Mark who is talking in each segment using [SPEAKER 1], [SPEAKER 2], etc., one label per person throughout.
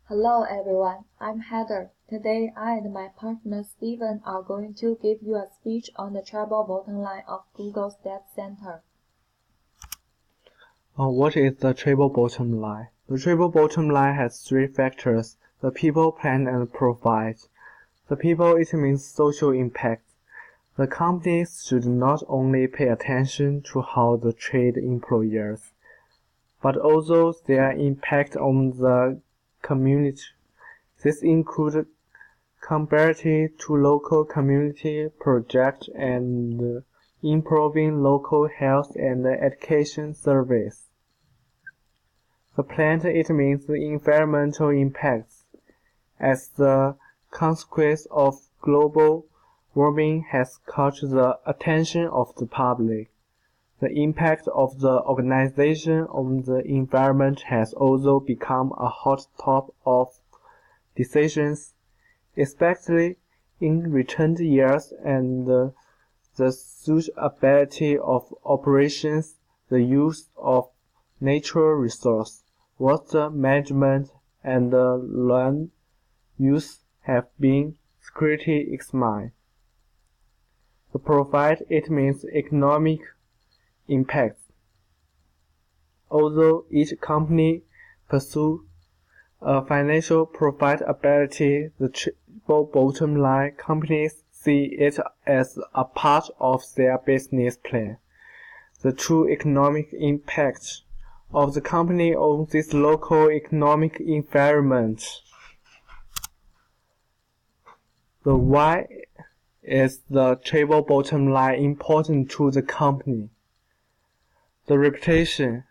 [SPEAKER 1] Hello everyone, I'm Heather. Today I and my partner Steven are going to give you a speech on the triple bottom line of Google's data center.
[SPEAKER 2] What is the triple bottom line? The triple bottom line has three factors: the people, planet, and profit. The people, it means social impact. The companies should not only pay attention to how they treat employees, but also their impact on the community. This includes comparative to local community projects and improving local health and education service. The planet, it means the environmental impacts. As the consequence of global warming has caught the attention of the public, the impact of the organization on the environment has also become a hot topic of decisions, especially in recent years, and the suitability of operations, the use of natural resources, water management, and land use have been critically examined. The profit, it means economic impact. Although each company pursues a financial profitability, the triple bottom line companies see it as a part of their business plan. The true economic impact of the company on this local economic environment. The why is the triple bottom line important to the company? The reputation.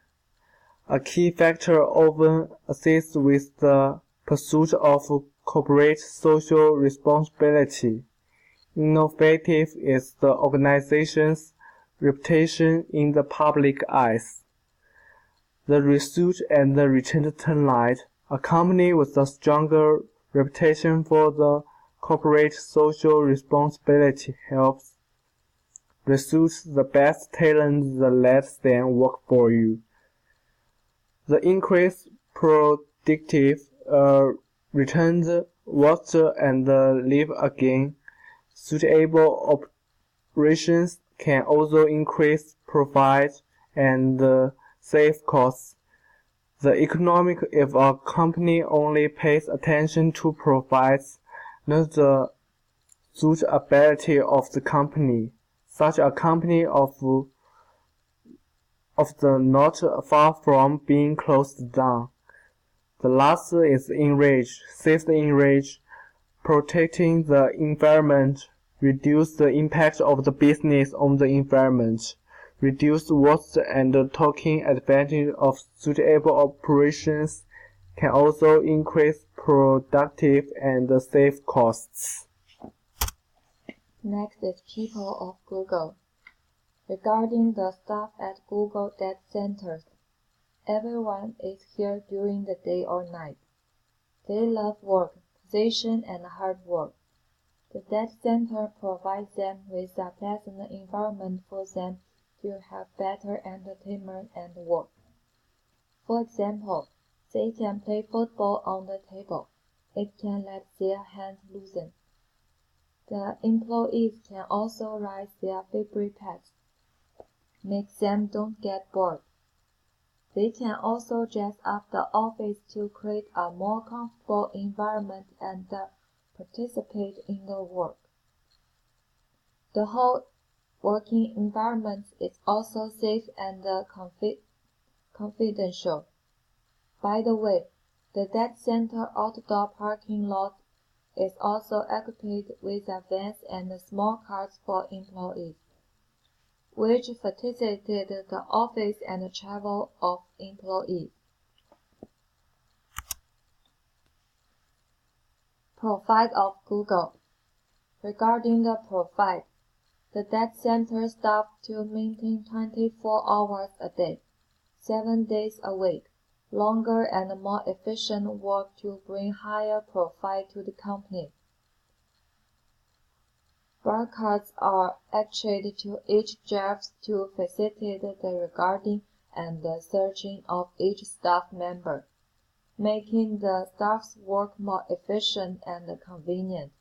[SPEAKER 2] A key factor often assists with the pursuit of corporate social responsibility. Innovative is the organization's reputation in the public eyes. The result and the return turn. A company with a stronger reputation for the corporate social responsibility helps recruit the best talent that lets them work for you. The increased productive returns water and live again. Suitable operations can also increase profit and save costs. The economic if a company only pays attention to profits, not the suitability of the company. Such a company of the not far from being closed down. The last is enrich. Save the enrich, protecting the environment, reduce the impact of the business on the environment, reduce waste and taking advantage of suitable operations can also increase productive and save costs.
[SPEAKER 1] Next is people of Google. Regarding the staff at Google data centers, everyone is here during the day or night. They love work, position, and hard work. The data center provides them with a pleasant environment for them to have better entertainment and work. For example, they can play football on the table. It can let their hands loosen. The employees can also ride their favorite pets. Make them don't get bored. They can also dress up the office to create a more comfortable environment and participate in the work. The whole working environment is also safe and confidential. By the way, the data center outdoor parking lot is also equipped with vans and small cars for employees, which facilitated the office and travel of employees. Profit of Google. Regarding the profit, the data center staff to maintain 24 hours a day, 7 days a week, longer and more efficient work to bring higher profit to the company. Broadcasts are actuated to each drive to facilitate the regarding and the searching of each staff member. making the staff's work more efficient and convenient.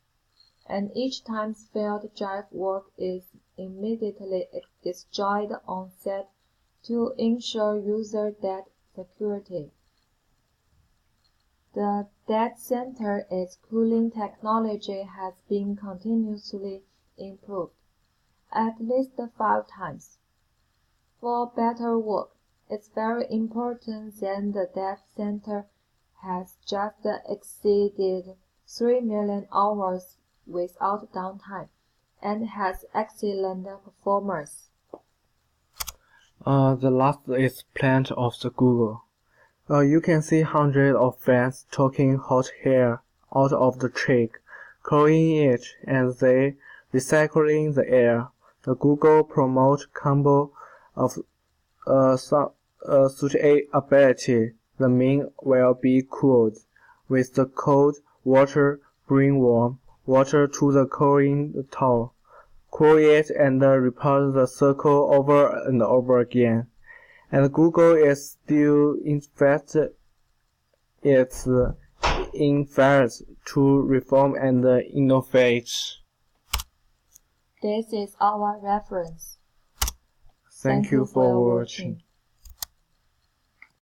[SPEAKER 1] And each time's failed drive work is immediately destroyed on set to ensure user data security. The data center its cooling technology has been continuously improved, at least 5 times. For better work, it's very important that the data center has just exceeded 3 million hours without downtime and has excellent performance.
[SPEAKER 2] The last is plant of the Google. You can see hundreds of fans taking hot air out of the truck, cooling it, and they recycling the air. The Google promote combo of suitability. The mean will be cooled with the cold water. Bring warm water to the cooling tower. Cool it and repeat the cycle over and over again. And Google is still its efforts to reform and innovate.
[SPEAKER 1] This is our reference.
[SPEAKER 2] Thank you for watching.